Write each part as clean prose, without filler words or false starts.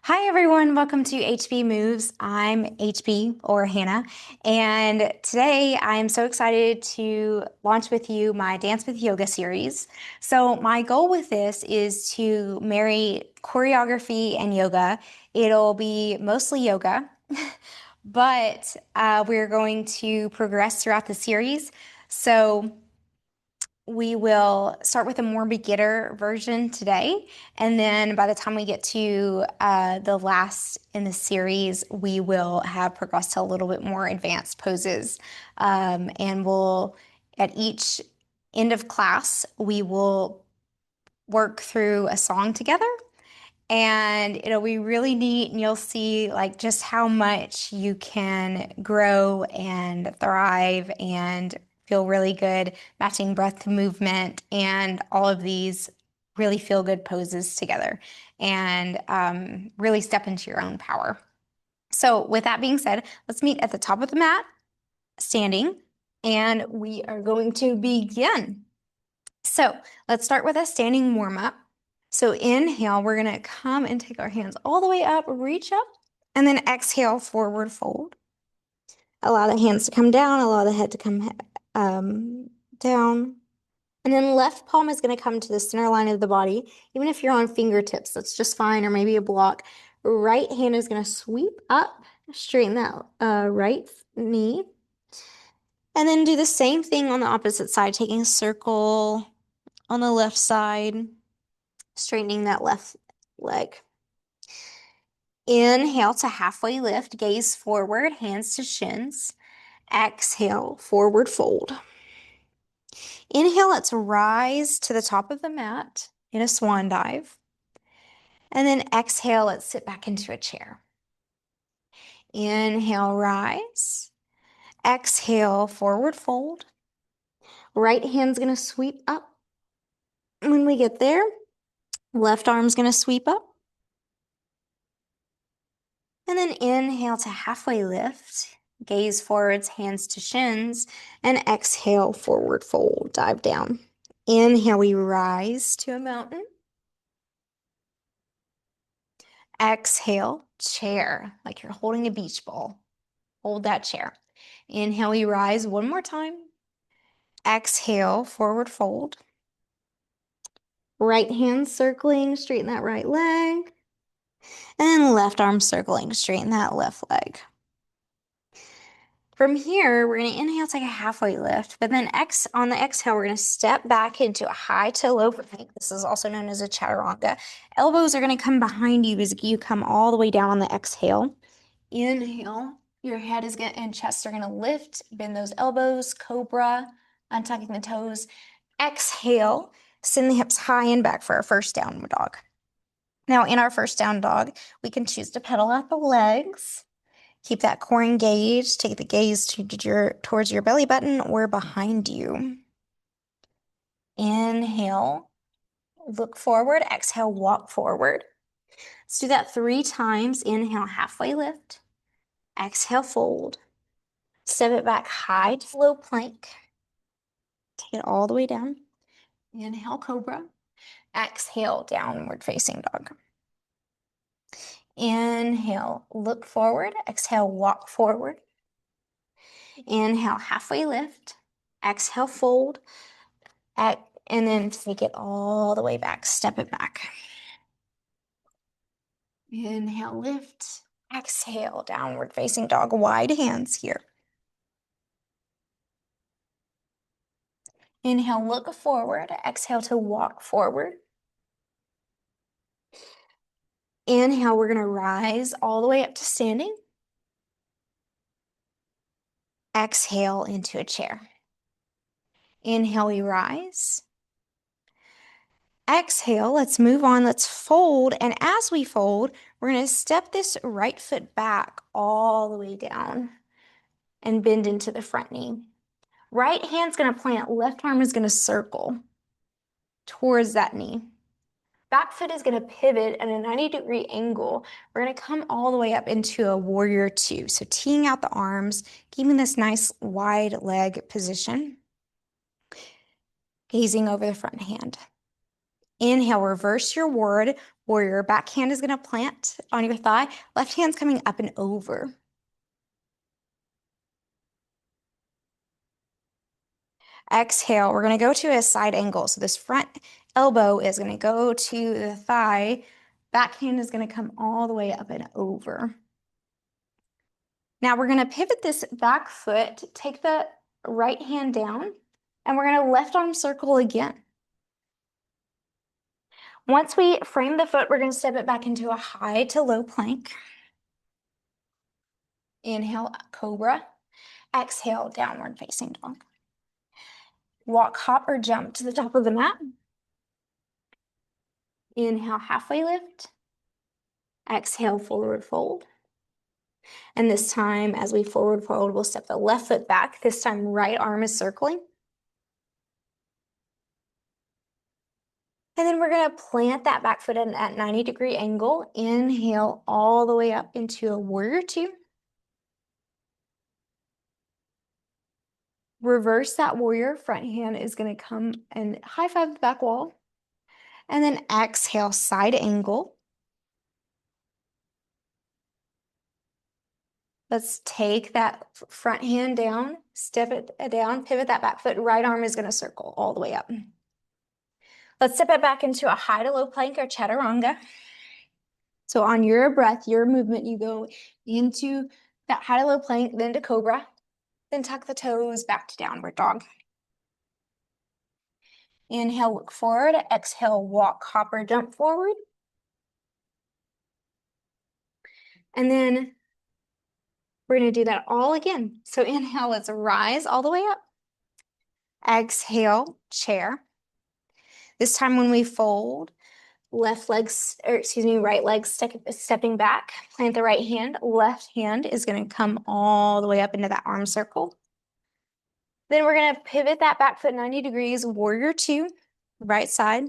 Hi everyone, welcome to HB Moves. I'm HB or Hannah, and today I am so excited to launch with you my Dance with Yoga series. So, my goal with this is to marry choreography and yoga. It'll be mostly yoga, but we're going to progress throughout the series. So, we will start with a more beginner version today. And then by the time we get to the last in the series, we will have progressed to a little bit more advanced poses. And we'll, at each end of class, we will work through a song together. And it'll be really neat, and you'll see like just how much you can grow and thrive and feel really good matching breath to movement and all of these really feel good poses together and really step into your own power. So, with that being said, let's meet at the top of the mat, standing, and we are going to begin. So let's start with a standing warm up. So inhale, we're going to come and take our hands all the way up, reach up, and then exhale, forward fold. Allow the hands to come down, allow the head to come down. And then left palm is going to come to the center line of the body. Even if you're on fingertips, that's just fine, or maybe a block. Right hand is going to sweep up, straighten that right knee. And then do the same thing on the opposite side, taking a circle on the left side, straightening that left leg. Inhale to halfway lift, gaze forward, hands to shins. Exhale, forward fold. Inhale, let's rise to the top of the mat in a swan dive. And then exhale, let's sit back into a chair. Inhale, rise. Exhale, forward fold. Right hand's gonna sweep up. When we get there, left arm's gonna sweep up. And then inhale to halfway lift, gaze forwards, hands to shins, and exhale, forward fold, dive down. Inhale, we rise to a mountain. Exhale, chair, like you're holding a beach ball. Hold that chair. Inhale, we rise one more time. Exhale, forward fold. Right hand circling, straighten that right leg. And left arm circling, straighten that left leg. From here, we're going to inhale, take a halfway lift, but then on the exhale, we're going to step back into a high to low plank. This is also known as a chaturanga. Elbows are going to come behind you as you come all the way down on the exhale. Inhale, your head is going and chest are going to lift, bend those elbows, cobra, untucking the toes. Exhale, send the hips high and back for our first downward dog. Now, in our first down dog, we can choose to pedal out the legs. Keep that core engaged. Take the gaze towards your belly button or behind you. Inhale, look forward. Exhale, walk forward. Let's do that 3 times. Inhale, halfway lift. Exhale, fold. Step it back high to low plank. Take it all the way down. Inhale, cobra. Exhale, downward facing dog. Inhale, look forward. Exhale, walk forward. Inhale, halfway lift. Exhale, fold. And then take it all the way back. Step it back. Inhale, lift. Exhale, downward facing dog. Wide hands here. Inhale, look forward. Exhale to walk forward. Inhale, we're going to rise all the way up to standing. Exhale into a chair. Inhale, we rise. Exhale, let's move on. Let's fold. And as we fold, we're going to step this right foot back all the way down and bend into the front knee. Right hand's going to plant, left arm is going to circle towards that knee. Back foot is going to pivot at a 90-degree angle. We're going to come all the way up into a warrior 2. So teeing out the arms, keeping this nice wide leg position. Gazing over the front hand. Inhale, reverse your warrior. Back hand is gonna plant on your thigh. Left hand's coming up and over. Exhale, we're gonna go to a side angle. So this front elbow is gonna go to the thigh. Back hand is gonna come all the way up and over. Now we're gonna pivot this back foot, take the right hand down, and we're gonna left arm circle again. Once we frame the foot, we're gonna step it back into a high to low plank. Inhale, cobra. Exhale, downward facing dog. Walk, hop, or jump to the top of the mat. Inhale, halfway lift. Exhale, forward fold. And this time, as we forward fold, we'll step the left foot back. This time, right arm is circling. And then we're gonna plant that back foot at 90-degree angle. Inhale all the way up into a warrior two. Reverse that warrior. Front hand is gonna come and high five the back wall. And then exhale, side angle. Let's take that front hand down, step it down, pivot that back foot. Right arm is gonna circle all the way up. Let's step it back into a high to low plank or chaturanga. So on your breath, your movement, you go into that high to low plank, then to cobra, then tuck the toes back to downward dog. Inhale, look forward. Exhale, walk, hop, or jump forward. And then we're gonna do that all again. So inhale, let's rise all the way up. Exhale, chair. This time when we fold, right leg stepping back, plant the right hand, left hand is gonna come all the way up into that arm circle. Then we're gonna pivot that back foot 90 degrees, warrior two, right side.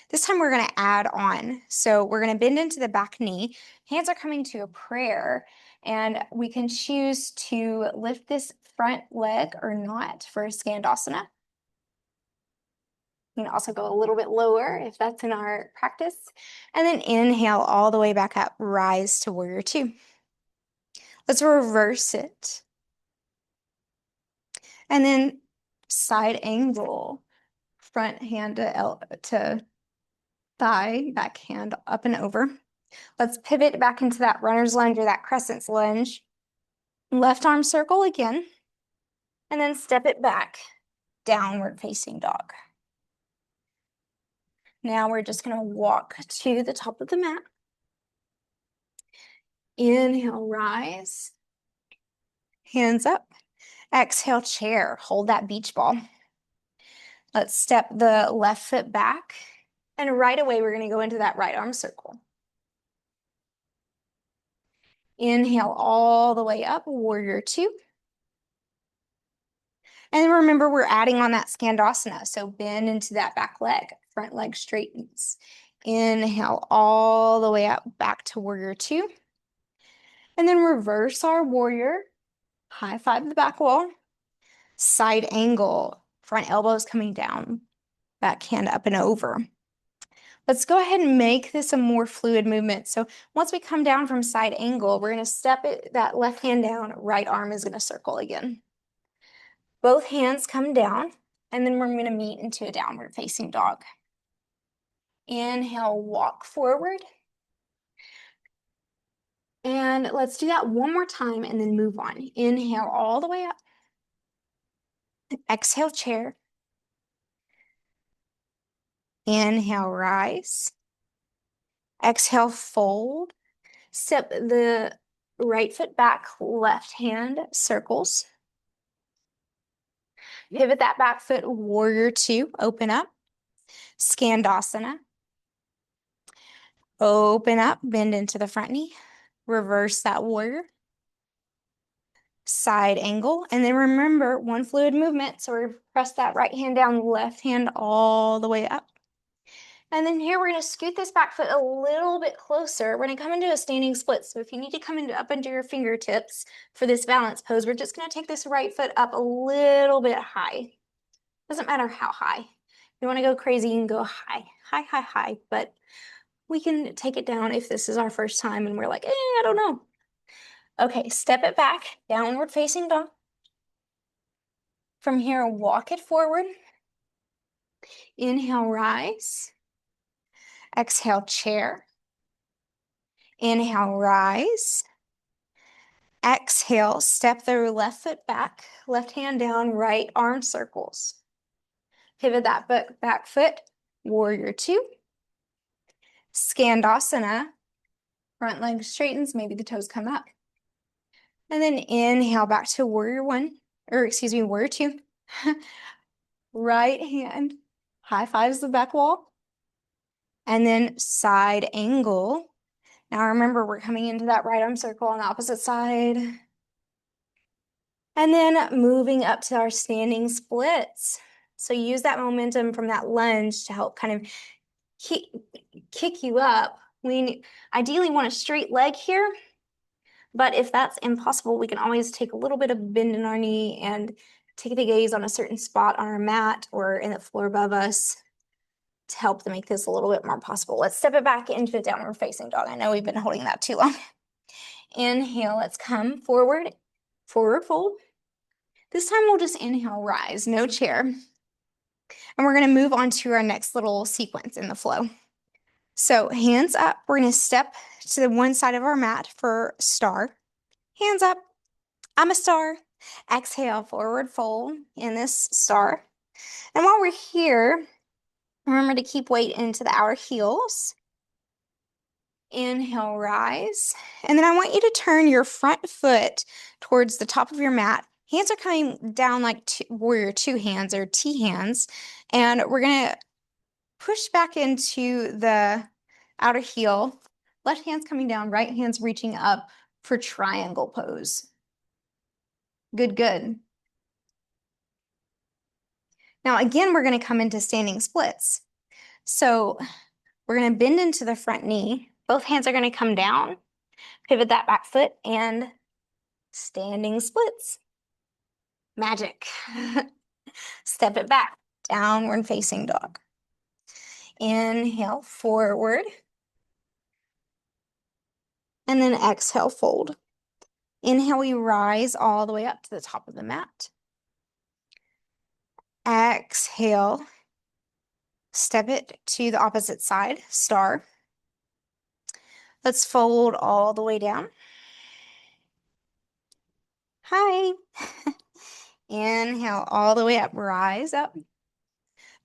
This time we're gonna add on. So we're gonna bend into the back knee. Hands are coming to a prayer, and we can choose to lift this front leg or not for Skandasana. You can also go a little bit lower if that's in our practice. And then inhale all the way back up, rise to warrior two. Let's reverse it. And then side angle, front hand to thigh, back hand up and over. Let's pivot back into that runner's lunge or that crescent lunge. Left arm circle again, and then step it back, downward facing dog. Now we're just gonna walk to the top of the mat. Inhale, rise. Hands up. Exhale, chair. Hold that beach ball. Let's step the left foot back. And right away, we're gonna go into that right arm circle. Inhale all the way up, warrior two. And remember, we're adding on that Skandasana. So bend into that back leg, front leg straightens. Inhale all the way up, back to warrior two. And then reverse our warrior, high five the back wall, side angle, front elbows coming down, back hand up and over. Let's go ahead and make this a more fluid movement. So once we come down from side angle, we're gonna step that left hand down, right arm is gonna circle again. Both hands come down, and then we're gonna meet into a downward facing dog. Inhale, walk forward. And let's do that one more time and then move on. Inhale all the way up. Exhale, chair. Inhale, rise. Exhale, fold. Step the right foot back, left hand circles. Pivot that back foot, warrior two, open up. Skandasana. Open up, bend into the front knee. Reverse that warrior. Side angle. And then remember, one fluid movement. So we press that right hand down, left hand all the way up. And then here we're gonna scoot this back foot a little bit closer. We're gonna come into a standing split. So if you need to come up into your fingertips for this balance pose, we're just gonna take this right foot up a little bit high. Doesn't matter how high. you want to go crazy, you can go high, high, high, high, but we can take it down if this is our first time and we're like, I don't know. Okay, step it back, downward facing dog. From here, walk it forward. Inhale, rise. Exhale, chair. Inhale, rise. Exhale, step the left foot back, left hand down, right arm circles. Pivot that back foot, warrior two. Skandasana, front leg straightens, maybe the toes come up. And then inhale back to warrior one, or excuse me, warrior two. Right hand high fives the back wall. And then side angle. Now remember, we're coming into that right arm circle on the opposite side. And then moving up to our standing splits. So use that momentum from that lunge to help kind of kick you up. We ideally want a straight leg here, but if that's impossible, we can always take a little bit of bend in our knee and take the gaze on a certain spot on our mat or in the floor above us to help to make this a little bit more possible. Let's step it back into a downward facing dog. I know we've been holding that too long. Inhale, let's come forward, forward fold. This time we'll just inhale, rise, no chair. And we're gonna move on to our next little sequence in the flow. So hands up, we're gonna step to the one side of our mat for star. Hands up, I'm a star. Exhale, forward fold in this star. And while we're here, remember to keep weight into the outer heels. Inhale, rise. And then I want you to turn your front foot towards the top of your mat. Hands are coming down like warrior two hands or T hands. And we're gonna push back into the outer heel. Left hand's coming down, right hand's reaching up for triangle pose. Good, good. Now again, we're gonna come into standing splits. So we're gonna bend into the front knee. Both hands are gonna come down, pivot that back foot, and standing splits. Magic. Step it back, downward facing dog. Inhale, forward. And then exhale, fold. Inhale, we rise all the way up to the top of the mat. Exhale, step it to the opposite side, star. Let's fold all the way down. Hi. Inhale, all the way up, rise up.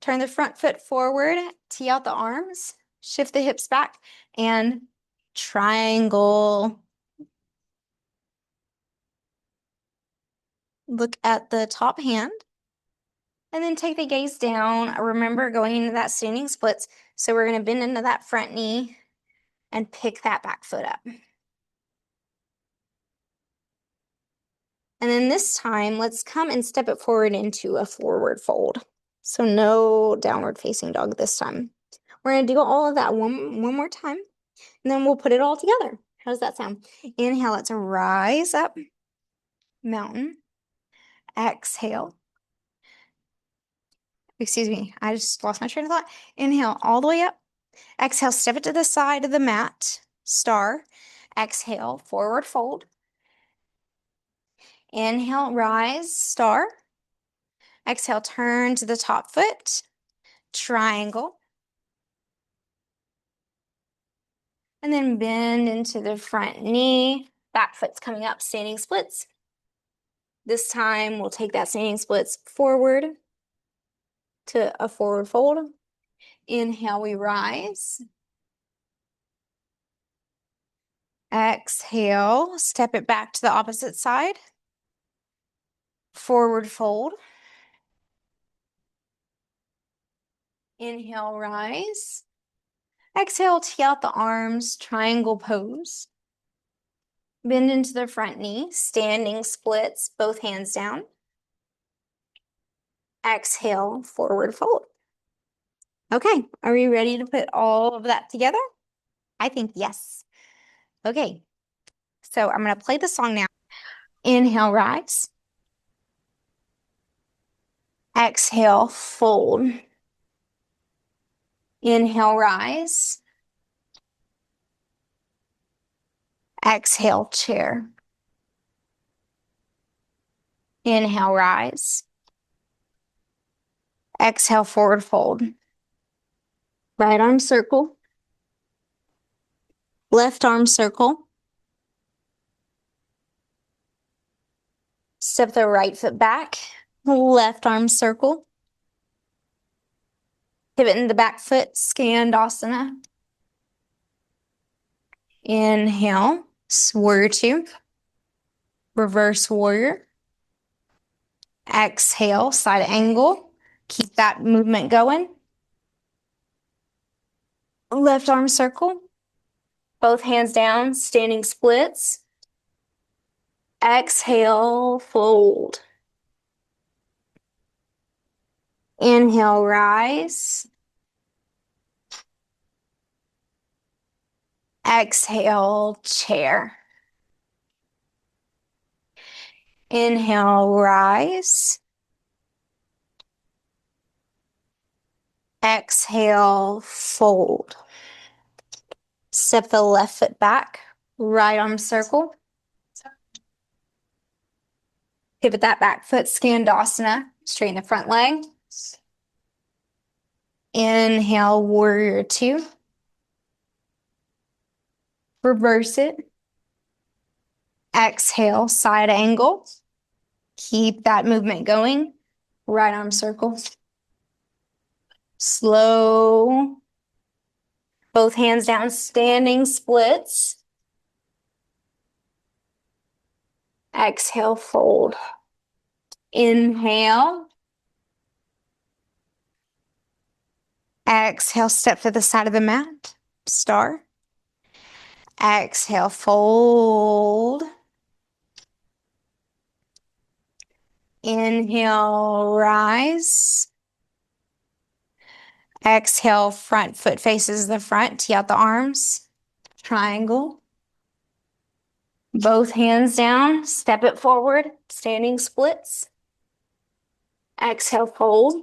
Turn the front foot forward, tee out the arms, shift the hips back, and triangle. Look at the top hand. And then take the gaze down. Remember going into that standing splits. So we're going to bend into that front knee and pick that back foot up. And then this time, let's come and step it forward into a forward fold. So no downward facing dog this time. We're going to do all of that one more time, and then we'll put it all together. How does that sound? Inhale, let's rise up, mountain. Exhale. Excuse me, I just lost my train of thought. Inhale, all the way up. Exhale, step it to the side of the mat, star. Exhale, forward fold. Inhale, rise, star. Exhale, turn to the top foot, triangle. And then bend into the front knee. Back foot's coming up, standing splits. This time, we'll take that standing splits forward to a forward fold. Inhale, we rise. Exhale, step it back to the opposite side. Forward fold. Inhale, rise. Exhale, tee out the arms, triangle pose. Bend into the front knee, standing splits, both hands down. Exhale, forward fold. Okay, are we ready to put all of that together? I think yes. Okay, so I'm gonna play the song now. Inhale, rise. Exhale, fold. Inhale, rise. Exhale, chair. Inhale, rise. Exhale, forward fold. Right arm circle. Left arm circle. Step the right foot back. Left arm circle. Pivot in the back foot, Skandasana. Inhale, warrior two. Reverse warrior. Exhale, side angle. Keep that movement going. Left arm circle. Both hands down, standing splits. Exhale, fold. Inhale, rise. Exhale, chair. Inhale, rise. Exhale, fold. Step the left foot back, right arm circle. Pivot that back foot, Skandasana. Straighten the front leg. Inhale, warrior two. Reverse it. Exhale, side angle. Keep that movement going. Right arm circle. Slow. Both hands down, standing splits. Exhale, fold. Inhale. Exhale, step to the side of the mat. Star. Exhale, fold. Inhale, rise. Exhale, front foot faces the front. Tee out the arms. Triangle. Both hands down. Step it forward. Standing splits. Exhale, fold.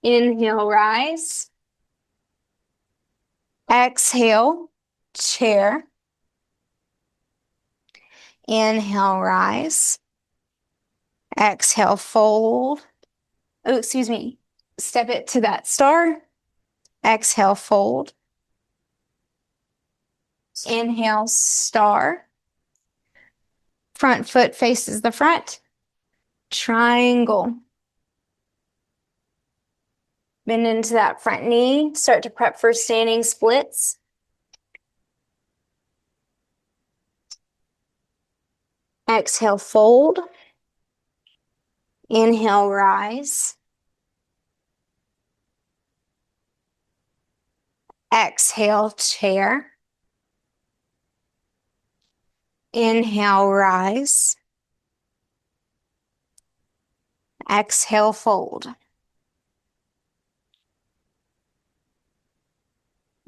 Inhale, rise. Exhale, chair. Inhale, rise. Exhale, fold. Oh, excuse me. Step it to that star. Exhale, fold. Inhale, star. Front foot faces the front. Triangle. Bend into that front knee. Start to prep for standing splits. Exhale, fold. Inhale, rise. Exhale, chair. Inhale, rise. Exhale, fold.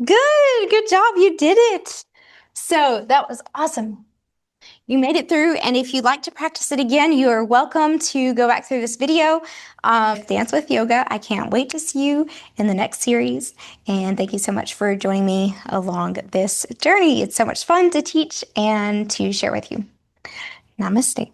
Good job. You did it. So that was awesome. You made it through, and if you'd like to practice it again, you are welcome to go back through this video. Dance with Yoga. I can't wait to see you in the next series, and thank you so much for joining me along this journey. It's so much fun to teach and to share with you. Namaste.